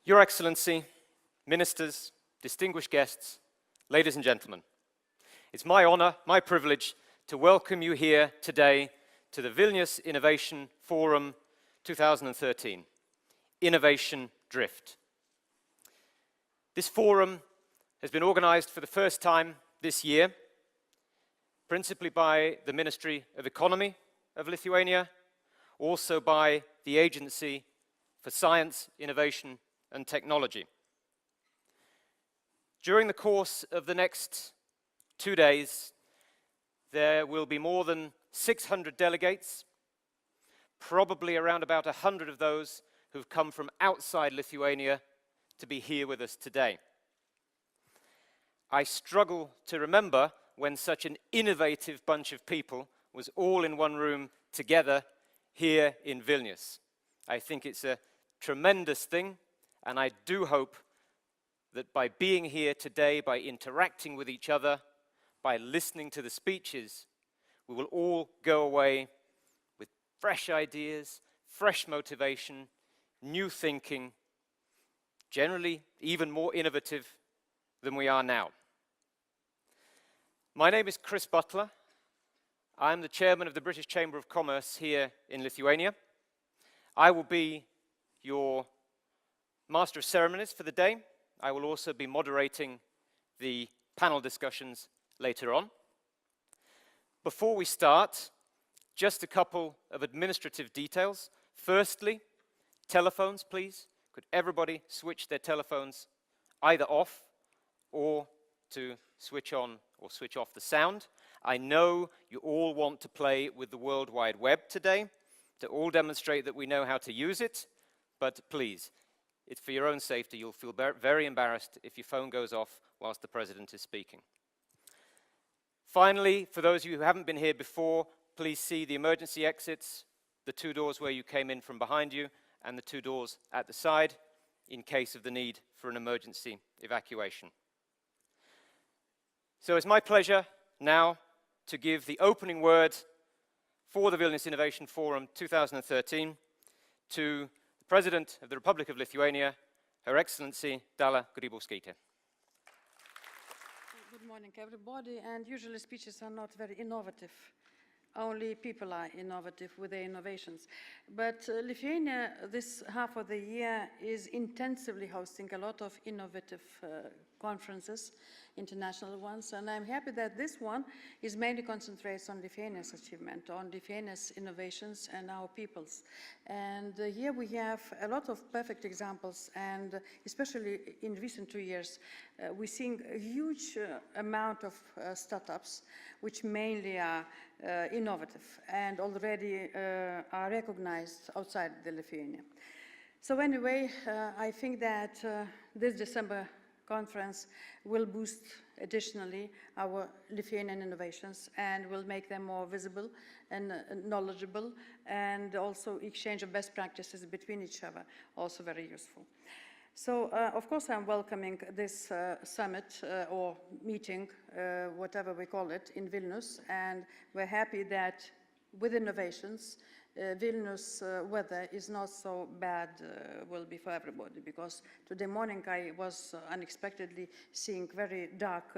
Your Excellency, ministers, distinguished guests, ladies and gentlemen, it's my honor, my privilege to welcome you here today to the Vilnius Innovation Forum 2013, Innovation Drift. This forum has been organized for the first time this year, principally by the Ministry of Economy of Lithuania, also by the Agency for Science, Innovation and Technology. During the course of the next 2 days, there will be more than 600 delegates, probably around about 100 of those who've come from outside Lithuania to be here with us today. I struggle to remember when such an innovative bunch of people was all in one room together here in Vilnius. I think it's a tremendous thing, and I do hope that by being here today, by interacting with each other, by listening to the speeches, we will all go away with fresh ideas, fresh motivation, new thinking, generally even more innovative than we are now. My name is Butler. I'm the chairman of the British Chamber of Commerce here in Lithuania. I will be your Master of Ceremonies for the day. I will also be moderating the panel discussions later on. Before we start, just a couple of administrative details. Firstly, telephones, please. Could everybody switch their telephones either off or to switch on or switch off the sound? I know you all want to play with the World Wide Web today, to all demonstrate that we know how to use it, but please, it's for your own safety. You'll feel very embarrassed if your phone goes off whilst the President is speaking. Finally, for those of you who haven't been here before, please see the emergency exits, the 2 doors where you came in from behind you, and the 2 doors at the side, in case of the need for an emergency evacuation. So it's my pleasure now to give the opening word for the Vilnius Innovation Forum 2013 to the President of the Republic of Lithuania, Her Excellency Dalia Grybauskaitė. Good morning, everybody. And usually speeches are not very innovative. Only people are innovative with their innovations. But Lithuania, this half of the year, is intensively hosting a lot of innovative conferences, international ones, and I'm happy that this one is mainly concentrates on Lithuania's achievement, on Lithuania's innovations and our people's. And here we have a lot of perfect examples, and especially in recent 2 years, we're seeing a huge amount of startups, which mainly are innovative and already are recognized outside the Lithuania. So anyway, I think that this December conference will boost additionally our Lithuanian innovations and will make them more visible and knowledgeable, and also exchange of best practices between each other, also very useful. So, of course, I'm welcoming this summit or meeting, whatever we call it, in Vilnius, and we're happy that with innovations, Vilnius weather is not so bad, will be for everybody, because today morning I was unexpectedly seeing very dark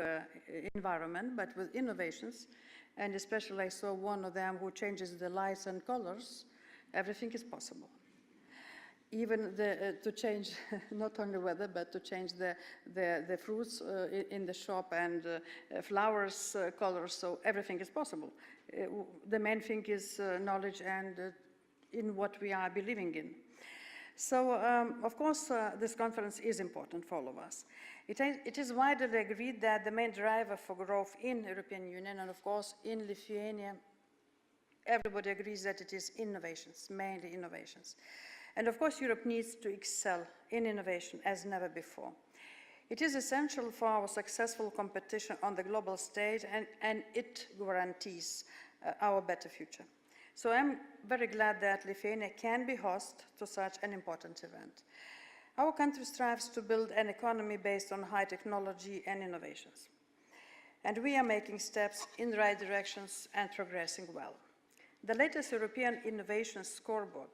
environment, but with innovations, and especially I saw one of them who changes the lights and colors, everything is possible. Even to change not only weather, but to change the fruits in the shop and flowers colors, so everything is possible. The main thing is knowledge and in what we are believing in. So, of course, this conference is important for all of us. It is widely agreed that the main driver for growth in the European Union, and of course in Lithuania, everybody agrees that it is innovations, mainly innovations. And of course, Europe needs to excel in innovation as never before. It is essential for our successful competition on the global stage, and it guarantees our better future. So I'm very glad that Lithuania can be host to such an important event. Our country strives to build an economy based on high technology and innovations. And we are making steps in the right directions and progressing well. The latest European Innovation Scoreboard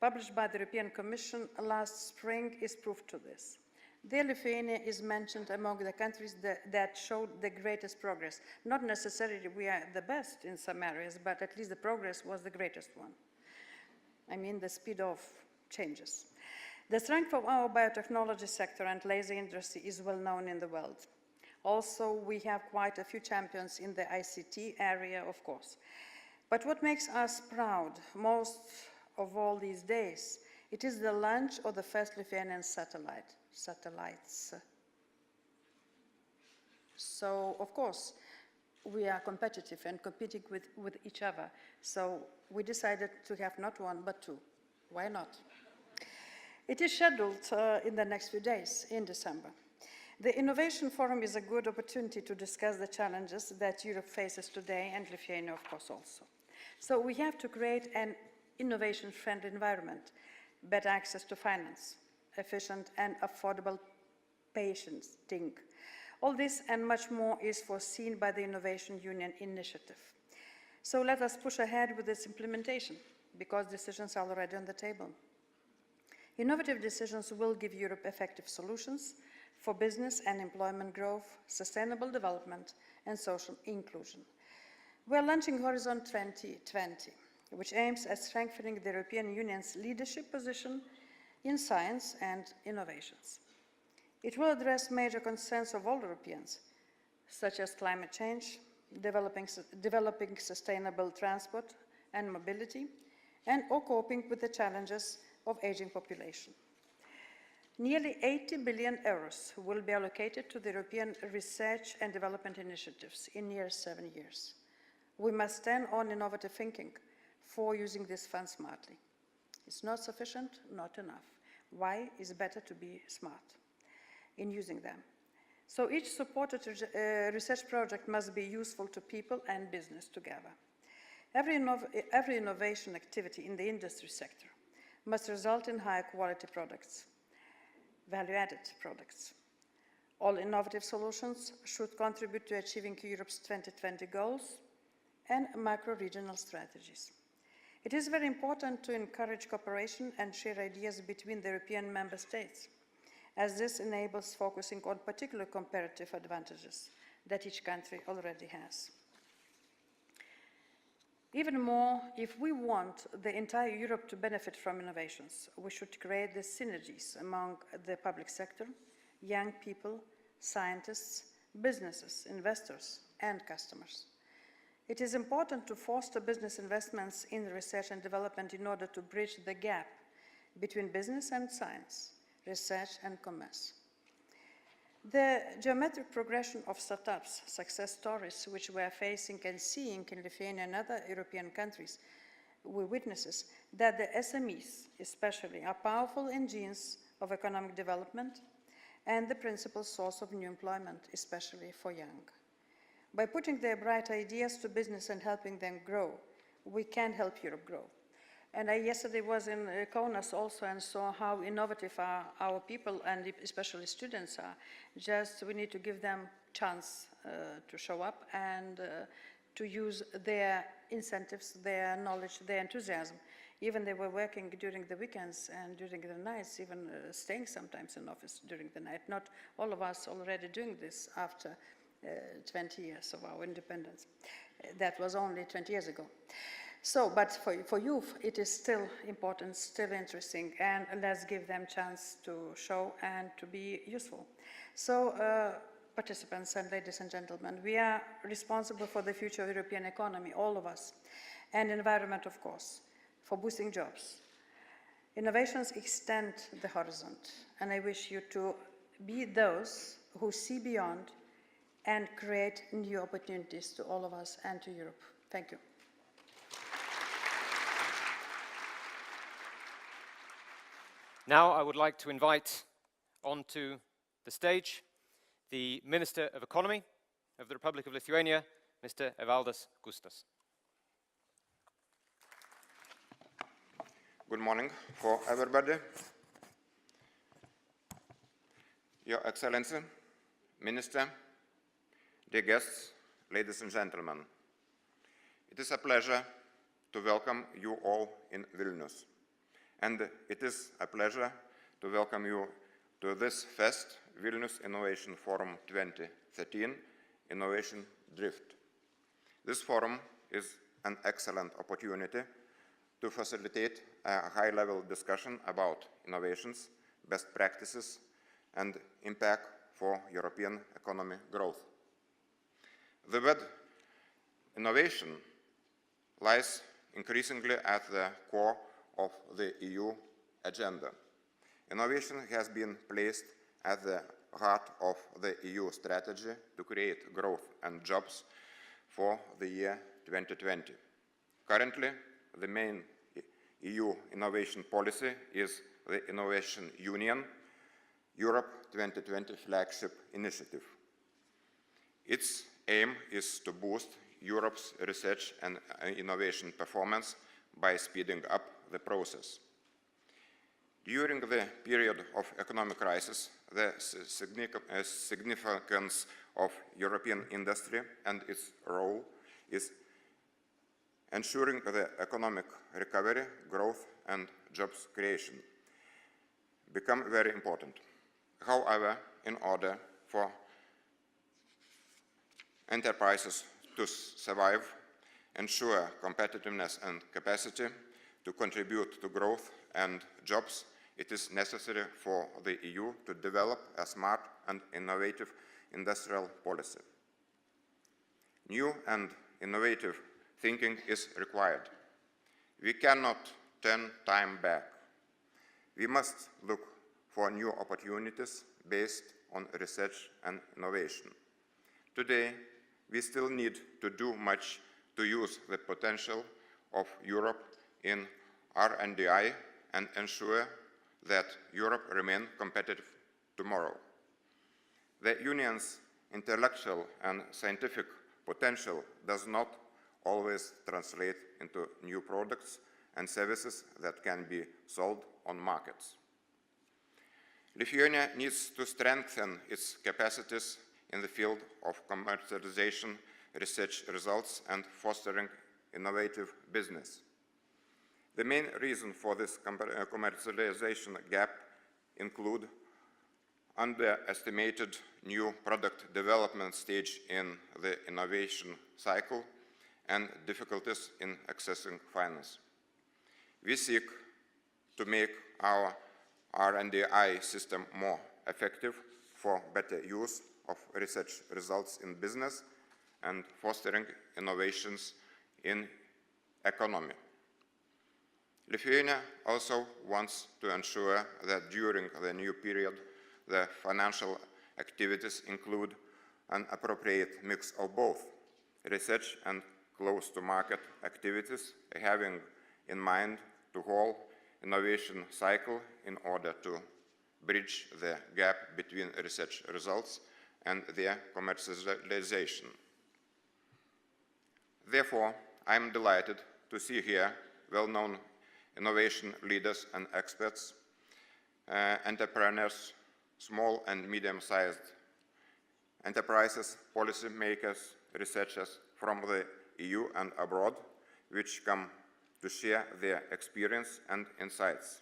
published by the European Commission last spring, is proof to this. There, Lithuania is mentioned among the countries that showed the greatest progress. Not necessarily we are the best in some areas, but at least the progress was the greatest one. I mean the speed of changes. The strength of our biotechnology sector and laser industry is well known in the world. Also, we have quite a few champions in the ICT area, of course. But what makes us proud most of all these days, it is the launch of the first Lithuanian satellites. So, of course, we are competitive and competing with each other. So we decided to have not one, but two. Why not? It is scheduled in the next few days, in December. The Innovation Forum is a good opportunity to discuss the challenges that Europe faces today, and Lithuania, of course, also. So we have to create an innovation-friendly environment, better access to finance, efficient and affordable patenting. All this and much more is foreseen by the Innovation Union initiative. So let us push ahead with its implementation, because decisions are already on the table. Innovative decisions will give Europe effective solutions for business and employment growth, sustainable development, and social inclusion. We are launching Horizon 2020, which aims at strengthening the European Union's leadership position in science and innovations. It will address major concerns of all Europeans, such as climate change, developing sustainable transport and mobility, or coping with the challenges of aging population. Nearly 80 billion euros will be allocated to the European research and development initiatives in near 7 years. We must stand on innovative thinking for using these funds smartly. It's not sufficient, not enough. Why? It's better to be smart in using them. So each supported research project must be useful to people and business together. Every innovation activity in the industry sector must result in higher quality products, value-added products. All innovative solutions should contribute to achieving Europe's 2020 goals and macro-regional strategies. It is very important to encourage cooperation and share ideas between the European member states, as this enables focusing on particular comparative advantages that each country already has. Even more, if we want the entire Europe to benefit from innovations, we should create the synergies among the public sector, young people, scientists, businesses, investors, and customers. It is important to foster business investments in research and development in order to bridge the gap between business and science, research and commerce. The geometric progression of startups, success stories which we are facing and seeing in Lithuania and other European countries, we witnesses that the SMEs especially are powerful engines of economic development and the principal source of new employment, especially for young. By putting their bright ideas to business and helping them grow, we can help Europe grow. And I yesterday was in Kaunas also and saw how innovative our people and especially students are. Just we need to give them chance to show up and to use their incentives, their knowledge, their enthusiasm. Even they were working during the weekends and during the nights, even staying sometimes in office during the night. Not all of us already doing this after 20 years of our independence. That was only 20 years ago. So, but for youth, it is still important, still interesting, and let's give them a chance to show and to be useful. So, participants and ladies and gentlemen, we are responsible for the future of the European economy, all of us, and environment, of course, for boosting jobs. Innovations extend the horizon, and I wish you to be those who see beyond and create new opportunities to all of us and to Europe. Thank you. Now I would like to invite onto the stage the Minister of Economy of the Republic of Lithuania, Mr. Valdez Gustas. Good morning for everybody. Your Excellency, Minister, dear guests, ladies and gentlemen, it is a pleasure to welcome you all in Vilnius, and it is a pleasure to welcome you to this fest, Vilnius Innovation Forum 2013, Innovation Drift. This forum is an excellent opportunity to facilitate a high-level discussion about innovations, best practices, and impact for European economy growth. The word innovation lies increasingly at the core of the EU agenda. Innovation has been placed at the heart of the EU strategy to create growth and jobs for the year 2020. Currently, the main EU innovation policy is the Innovation Union Europe 2020 flagship initiative. Its aim is to boost Europe's research and innovation performance by speeding up the process. During the period of economic crisis, the significance of European industry and its role is ensuring the economic recovery, growth, and jobs creation become very important. However, in order for enterprises to survive, ensure competitiveness and capacity to contribute to growth and jobs, it is necessary for the EU to develop a smart and innovative industrial policy. New and innovative thinking is required. We cannot turn time back. We must look for new opportunities based on research and innovation. Today, we still need to do much to use the potential of Europe in R&D and ensure that Europe remains competitive tomorrow. The Union's intellectual and scientific potential does not always translate into new products and services that can be sold on markets. Lithuania needs to strengthen its capacities in the field of commercialization, research results, and fostering innovative business. The main reason for this commercialization gap include underestimated new product development stage in the innovation cycle and difficulties in accessing finance. We seek to make our R&D system more effective for better use of research results in business and fostering innovations in economy. Lithuania also wants to ensure that during the new period, the financial activities include an appropriate mix of both research and close-to-market activities, having in mind the whole innovation cycle in order to bridge the gap between research results and their commercialization. Therefore, I am delighted to see here well-known innovation leaders and experts, entrepreneurs, small and medium-sized enterprises, policymakers, researchers from the EU and abroad, which come to share their experience and insights.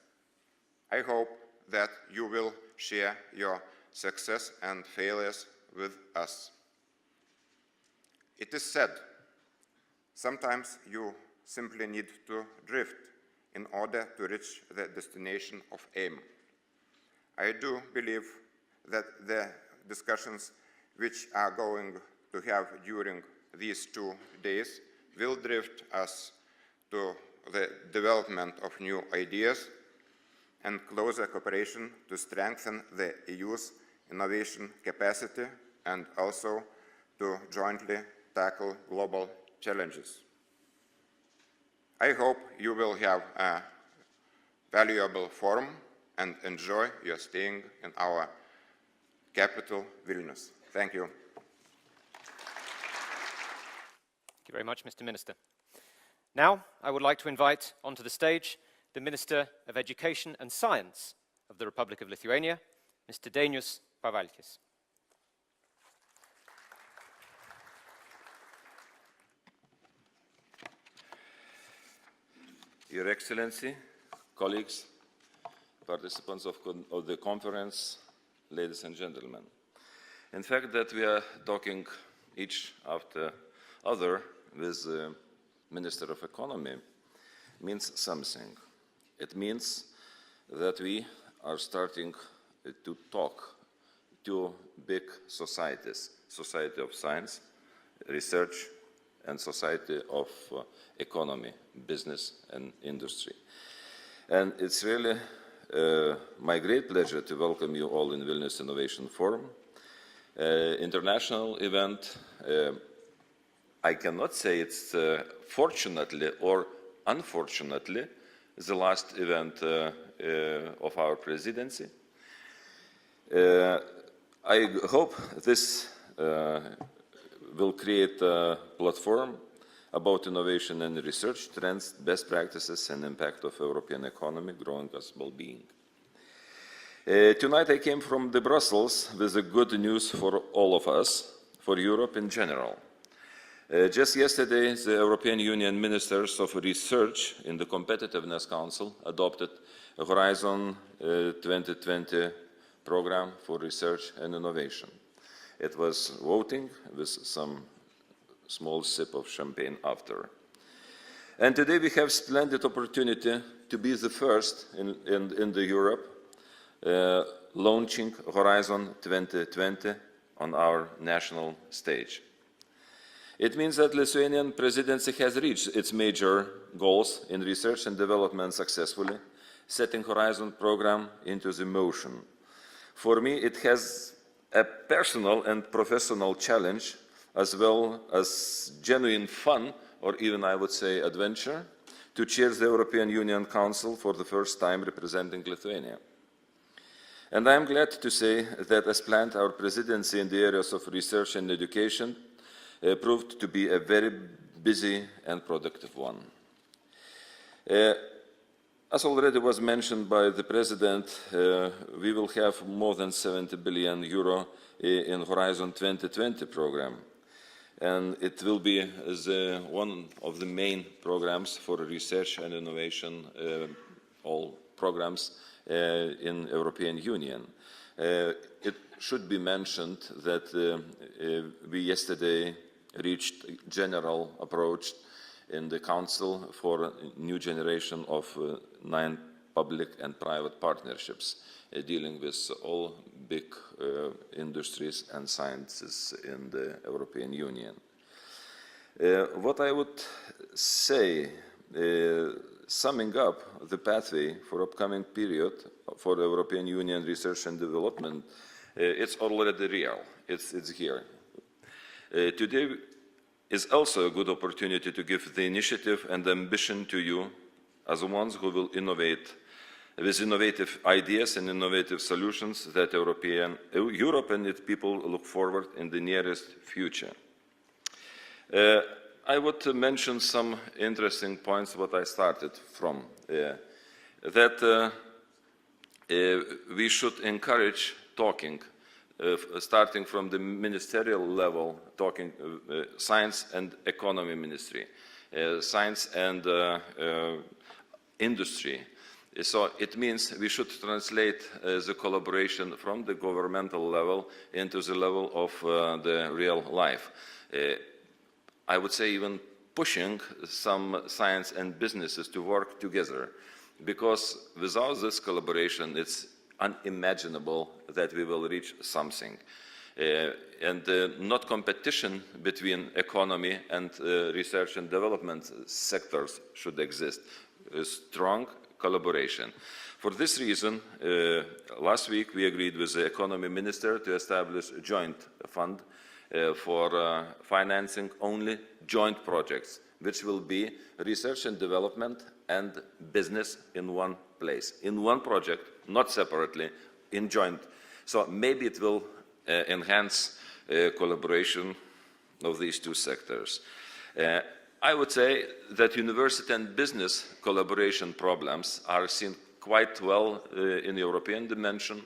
I hope that you will share your success and failures with us. It is said, sometimes you simply need to drift in order to reach the destination of aim. I do believe that the discussions which are going to have during these 2 days will drift us to the development of new ideas and closer cooperation to strengthen the EU's innovation capacity and also to jointly tackle global challenges. I hope you will have a valuable forum and enjoy your staying in our capital, Vilnius. Thank you. Thank you very much, Mr. Minister. Now, I would like to invite onto the stage the Minister of Education and Science of the Republic of Lithuania, Mr. Dainius Pavalkis. Your Excellency, colleagues, participants of the conference, ladies and gentlemen. In fact, that we are talking each after other with the Minister of Economy means something. It means that we are starting to talk to big societies, society of science, research, and society of economy, business, and industry. And it's really my great pleasure to welcome you all in Vilnius Innovation Forum, international event. I cannot say it's fortunately or unfortunately the last event of our presidency. I hope this will create a platform about innovation and research, trends, best practices, and impact of European economy, growing as well-being. Tonight I came from Brussels with the good news for all of us, for Europe in general. Just yesterday, the European Union Ministers of Research in the Competitiveness Council adopted a Horizon 2020 program for research and innovation. It was voting with some small sip of champagne after. And today we have splendid opportunity to be the first in the Europe launching Horizon 2020 on our national stage. It means that Lithuanian presidency has reached its major goals in research and development successfully, setting Horizon program into the motion. For me, it has a personal and professional challenge, as well as genuine fun, or even I would say adventure, to chair the European Union Council for the first time representing Lithuania. And I am glad to say that as planned, our presidency in the areas of research and education proved to be a very busy and productive one. As already was mentioned by the President, we will have more than 70 billion euro in Horizon 2020 program. And it will be one of the main programs for research and innovation, all programs in European Union. It should be mentioned that we yesterday reached general approach in the Council for a new generation of 9 public and private partnerships dealing with all big industries and sciences in the European Union. What I would say, summing up the pathway for upcoming period for the European Union research and development, it's already real, it's here. Today is also a good opportunity to give the initiative and ambition to you as the ones who will innovate with innovative ideas and innovative solutions that Europe and its people look forward in the nearest future. I would mention some interesting points what I started from, that we should encourage talking, starting from the ministerial level, talking science and economy ministry, science and industry. So it means we should translate the collaboration from the governmental level into the level of the real life. I would say even pushing some science and businesses to work together, because without this collaboration, it's unimaginable that we will reach something. And not competition between economy and research and development sectors should exist. A strong collaboration. For this reason, last week we agreed with the economy minister to establish a joint fund for financing only joint projects, which will be research and development and business in one place, in one project, not separately, in joint. So maybe it will enhance collaboration of these two sectors. I would say that university and business collaboration problems are seen quite well in the European dimension.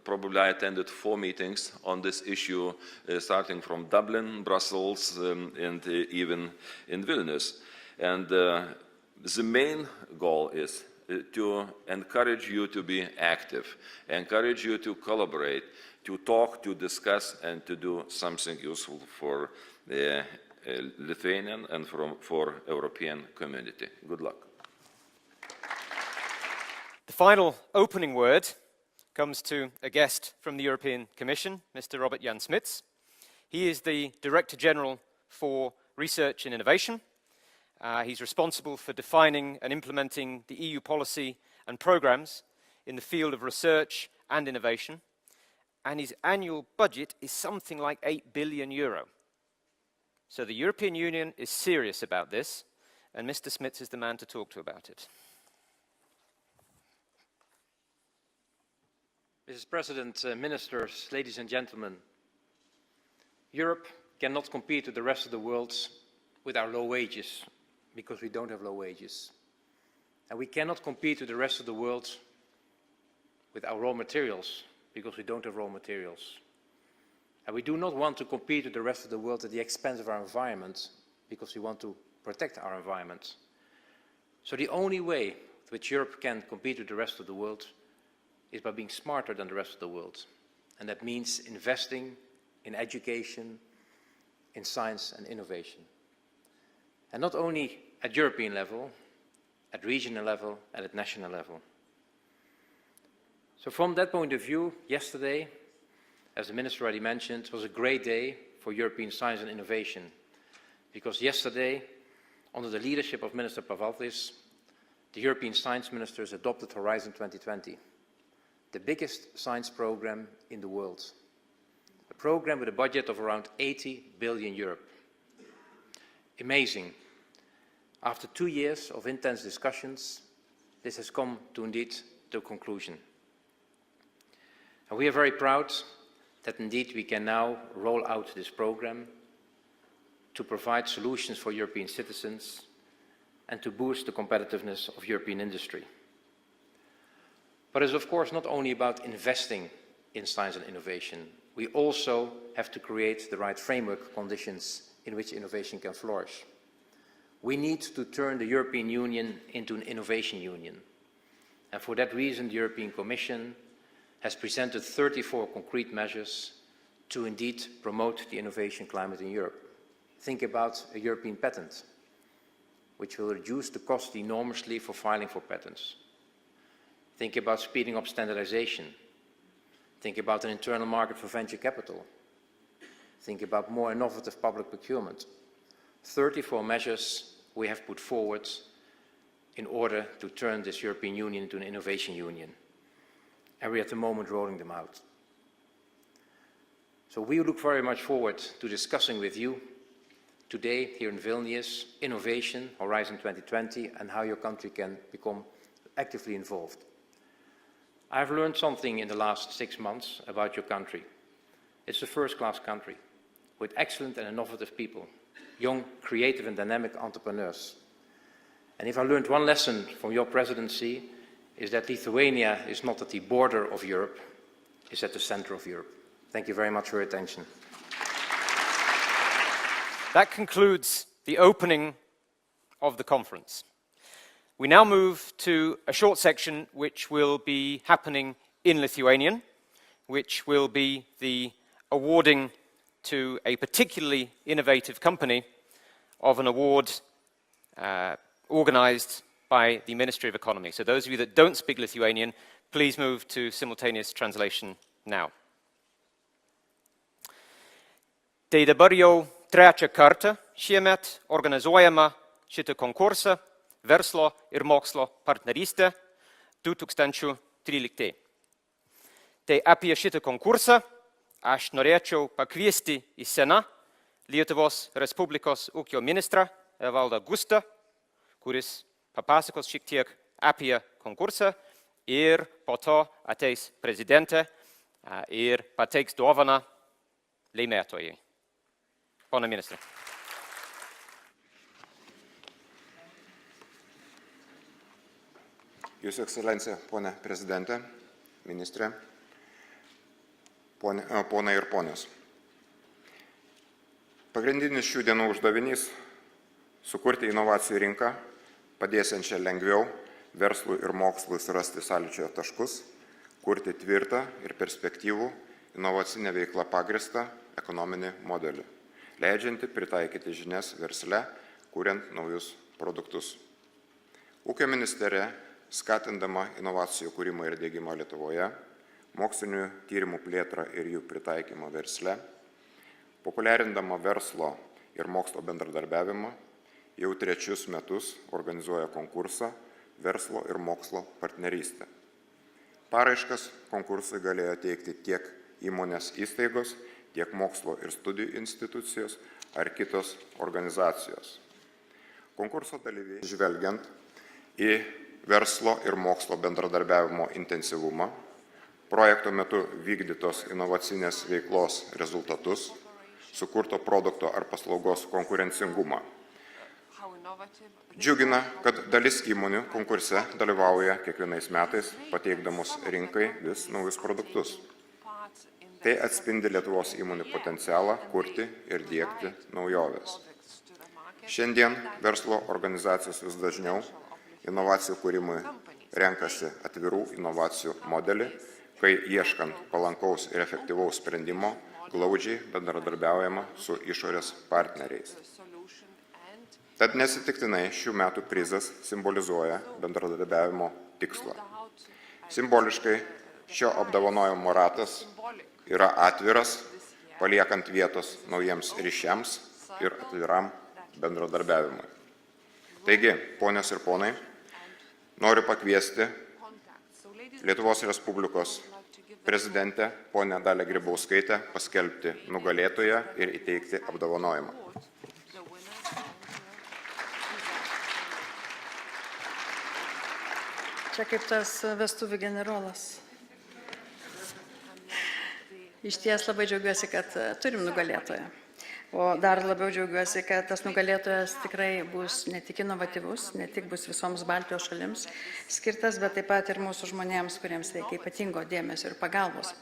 Probably I attended 4 meetings on this issue, starting from Dublin, Brussels, and even in Vilnius. And the main goal is to encourage you to be active, encourage you to collaborate, to talk, to discuss, and to do something useful for the Lithuanian and for European community. Good luck. The final opening word comes to a guest from the European Commission, Mr. Robert Jan Smits. He is the Director General for Research and Innovation. He's responsible for defining and implementing the EU policy and programs in the field of research and innovation. And his annual budget is something like €8 billion. So the European Union is serious about this, and Mr. Smits is the man to talk to about it. Mrs. President, ministers, ladies and gentlemen, Europe cannot compete with the rest of the world with our low wages, because we don't have low wages. And we cannot compete with the rest of the world with our raw materials, because we don't have raw materials. And we do not want to compete with the rest of the world at the expense of our environment, because we want to protect our environment. So the only way with which Europe can compete with the rest of the world is by being smarter than the rest of the world. And that means investing in education, in science and innovation. And not only at European level, at regional level and at national level. So from that point of view, yesterday, as the Minister already mentioned, was a great day for European science and innovation. Because yesterday, under the leadership of Minister Valdez, the European science ministers adopted Horizon 2020, the biggest science program in the world. A program with a budget of around 80 billion euro. Amazing. After 2 years of intense discussions, this has come to indeed to a conclusion. And we are very proud that indeed we can now roll out this program to provide solutions for European citizens and to boost the competitiveness of European industry. But it's of course not only about investing in science and innovation. We also have to create the right framework conditions in which innovation can flourish. We need to turn the European Union into an innovation union. And for that reason, the European Commission has presented 34 concrete measures to indeed promote the innovation climate in Europe. Think about a European patent, which will reduce the cost enormously for filing for patents. Think about speeding up standardization. Think about an internal market for venture capital. Think about more innovative public procurement. 34 measures we have put forward in order to turn this European Union into an innovation union. And we are at the moment rolling them out. So we look very much forward to discussing with you today here in Vilnius, innovation, Horizon 2020, and how your country can become actively involved. I've learned something in the last 6 months about your country. It's a first-class country with excellent and innovative people, young, creative and dynamic entrepreneurs. And if I learned one lesson from your presidency, is that Lithuania is not at the border of Europe, it's at the center of Europe. Thank you very much for your attention. That concludes the opening of the conference. We now move to a short section which will be happening in Lithuanian, which will be the awarding to a particularly innovative company of an award organized by the Ministry of Economy. So those of you that don't speak Lithuanian, please move to simultaneous translation now. Tai dabar jau trečią kartą šiemet organizuojama šitą konkursą Verslo ir mokslo partnerystė 2013. Tai apie šitą konkursą aš norėčiau pakviesti į sceną Lietuvos Respublikos ūkio ministrą Evaldą Gustą, kuris papasakos šiek tiek apie konkursą ir po to ateis prezidentė ir pateiks dovaną laimėtojai. Pone ministrė. Jūsų ekscelencija, pone prezidentė, ministrė, ponai ir ponios. Pagrindinis šių dienų uždavinys – sukurti inovacijų rinką, padėsiančią lengviau, verslui ir mokslui surasti sąlyčio taškus, kurti tvirtą ir perspektyvų inovacinę veiklą pagristą ekonominį modelį, leidžiantį pritaikyti žinias versle, kuriant naujus produktus. Ūkio ministerija, skatindama inovacijų kūrimą ir diegimą Lietuvoje, mokslinių tyrimų plėtrą ir jų pritaikymą versle, populiarindama verslo ir mokslo bendradarbiavimą, jau 3 metus organizuoja konkursą Verslo ir mokslo partnerystė. Paraiškas konkursui galėjo teikti tiek įmonės įstaigos, tiek mokslo ir studijų institucijos ar kitos organizacijos. Konkurso dalyviai, žvelgiant į verslo ir mokslo bendradarbiavimo intensyvumą, projekto metu vykdytos inovacinės veiklos rezultatus, sukurto produkto ar paslaugos konkurencingumą. Džiugina, kad dalis įmonių konkurse dalyvauja kiekvienais metais, pateikdamos rinkai vis naujus produktus. Tai atspindi Lietuvos įmonių potencialą kurti ir diegti naujoves. Šiandien verslo organizacijos vis dažniau inovacijų kūrimui renkasi atvirų inovacijų modelį, kai ieškant palankaus ir efektyvaus sprendimo glaudžiai bendradarbiaujama su išorės partneriais. Tad nesitiktinai šių metų prizas simbolizuoja bendradarbiavimo tikslą. Simboliškai šio apdovanojimo ratas yra atviras, paliekant vietos naujiems ryšiams ir atviram bendradarbiavimui. Taigi, ponios ir ponai, noriu pakviesti Lietuvos Respublikos prezidentę, ponę Dalią Grybauskaitę, paskelbti nugalėtoją ir įteikti apdovanojimą. Čia kaip tas vestuvių generolas. Iš ties labai džiaugiuosi, kad turim nugalėtoją. O dar labiau džiaugiuosi, kad tas nugalėtojas tikrai bus ne tik inovatyvus, ne tik bus visoms Baltijos šalims skirtas, bet taip pat ir mūsų žmonėms, kuriems reikia ypatingo dėmesio ir pagalbos.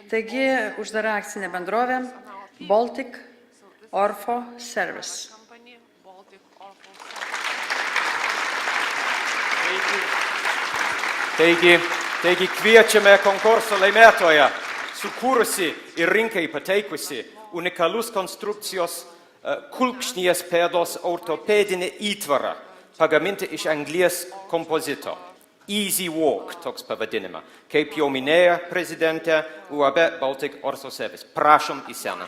Taigi, uždara akcinė bendrovė Baltic Orpho Service. Taigi kviečiame konkurso laimėtoją, sukūrusi ir rinkai pateikusi unikalus konstrukcijos kulkšnies pėdos ortopedinį įtvarą, pagaminti iš anglies kompozito. Easy Walk, toks pavadinimą. Kaip jau minėjo prezidentė UAB Baltic Orpho Service. Prašom į sceną.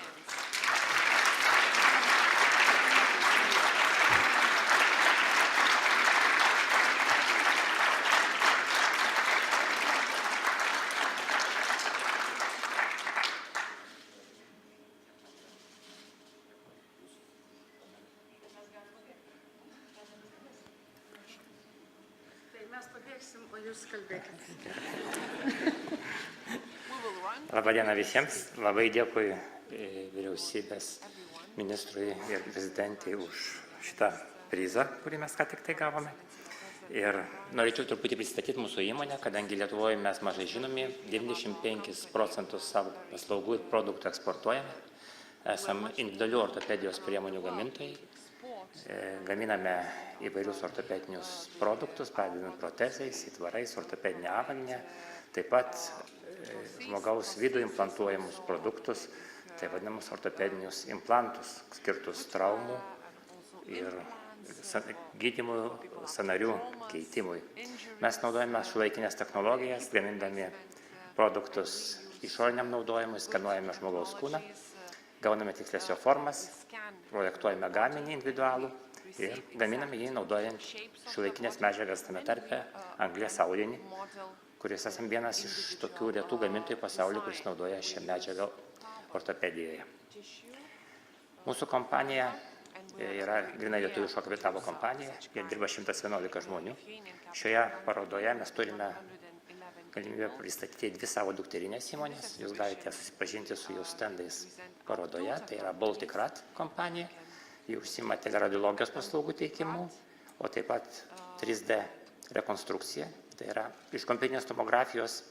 Labadiena visiems. Labai dėkui vyriausybės ministrui ir prezidentai už šitą prizą, kurį mes ką tik tai gavome. Ir norėčiau truputį pristatyti mūsų įmonę, kadangi Lietuvoje mes mažai žinomi, 95% savo paslaugų ir produktų eksportuojame. Esame individualių ortopedijos priemonių gamintojai. Gaminame įvairius ortopedinius produktus, pradedant protezais, įtvarais, ortopedinė avalynė, taip pat žmogaus vidų implantuojamus produktus, tai vadinamus ortopedinius implantus, skirtus traumų ir gydymų sąnarių keitimui. Mes naudojame šiuolaikinės technologijas, gamindami produktus išoriniam naudojimui, skanuojame žmogaus kūną, gauname tikslės jo formas, projektuojame gaminį individualų ir gaminame jį naudojant šiuolaikinės medžiagas, tame tarpe anglies audinį, kuris esame vienas iš tokių retų gamintojų pasaulyje, kuris naudoja šią medžiagą ortopedijoje. Mūsų kompanija yra grynai lietuviško kapitalo kompanija, jie dirba 111 žmonių. Šioje parodoje mes turime galimybę pristatyti 2 savo dukterinės įmonės. Jūs galite susipažinti su jų stendais parodoje, tai yra Baltic Rat kompanija, jie užsiima teleradiologijos paslaugų teikimu, o taip pat 3D rekonstrukcija. Tai yra iš kompiuterinės tomografijos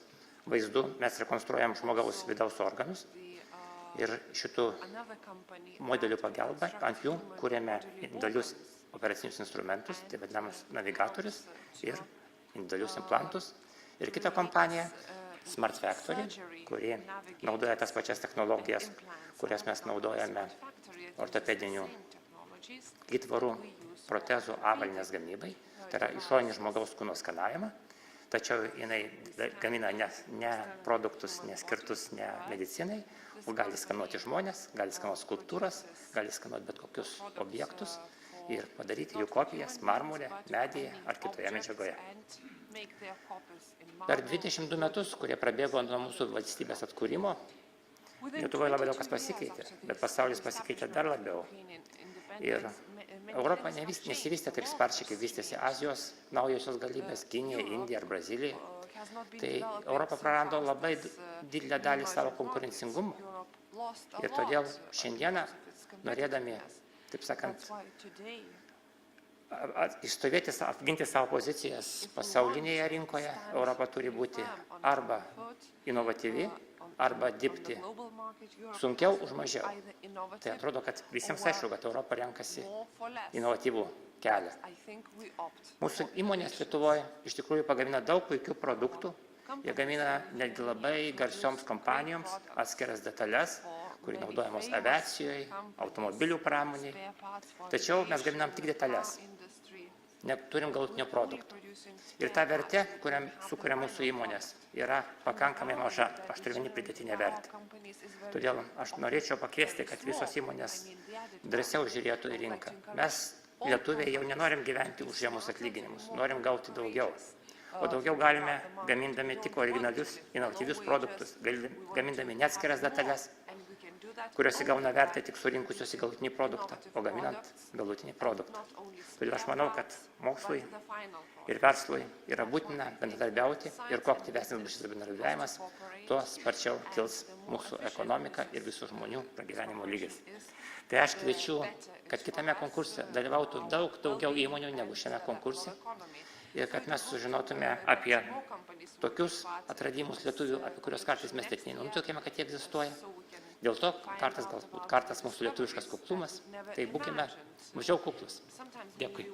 vaizdų mes rekonstruojam žmogaus vidaus organus ir šitų modelių pagalba ant jų kūrėme individualius operacinius instrumentus, tai vadinamus navigatorius ir individualius implantus. Ir kita kompanija, Smart Factory, kuri naudoja tas pačias technologijas, kurias mes naudojame ortopedinių įtvarų, protezų avalynės gamybai. Tai yra išorinį žmogaus kūno skanavimą. Tačiau jinai gamina ne produktus, neskirtus ne medicinai, o gali skanuoti žmonės, gali skanuoti skulptūras, gali skanuoti bet kokius objektus ir padaryti jų kopijas marmurė, medyje ar kitoje medžiagoje. Per 22 metus, kurie prabėgo nuo mūsų valstybės atkūrimo, Lietuvoje labai daug kas pasikeitė, bet pasaulis pasikeitė dar labiau. Ir Europa nesivystė taip sparčiai, kaip vystėsi Azijos naujosios galybės, Kinija, Indija ar Brazilija. Tai Europa prarado labai didelę dalį savo konkurencingumo. Ir todėl šiandieną, norėdami, taip sakant, išstovėti, apginti savo pozicijas pasaulinėje rinkoje, Europa turi būti arba inovatyvi, arba dirbti sunkiau už mažiau. Tai atrodo, kad visiems aišku, kad Europa renkasi inovatyvų kelią. Mūsų įmonės Lietuvoje iš tikrųjų pagamina daug puikių produktų. Jie gamina netgi labai garsioms kompanijoms atskiras detalės, kurį naudojamos aviacijoje, automobilių pramoniai. Tačiau mes gaminam tik detalės. Neturim galutinio produkto. Ir ta vertė, kurią sukuria mūsų įmonės, yra pakankamai maža. Aš turiu vienį pridėtinę vertę. Todėl aš norėčiau pakviesti, kad visos įmonės drąsiau žiūrėtų į rinką. Mes, lietuviai, jau nenorim gyventi už žemus atlyginimus, norim gauti daugiau. O daugiau galime gamindami tik originalius, inovatyvius produktus, gamindami neatskiras detalės, kurios įgauna vertę tik surinkusios į galutinį produktą, o gaminant galutinį produktą. Todėl aš manau, kad mokslui ir verslui yra būtina bendradarbiauti ir kuo aktyvesnis bus šis bendradarbiavimas, tuo sparčiau kils mūsų ekonomika ir visų žmonių pragyvenimo lygis. Tai aš kviečiu, kad kitame konkurse dalyvautų daug daugiau įmonių negu šiame konkurse ir kad mes sužinotume apie tokius atradimus lietuvių, apie kurios kartais mes taip nenutuokėme, kad jie egzistuoja. Dėl to kartas mūsų lietuviškas kuklumas, tai būkime mažiau kuklus. Dėkui.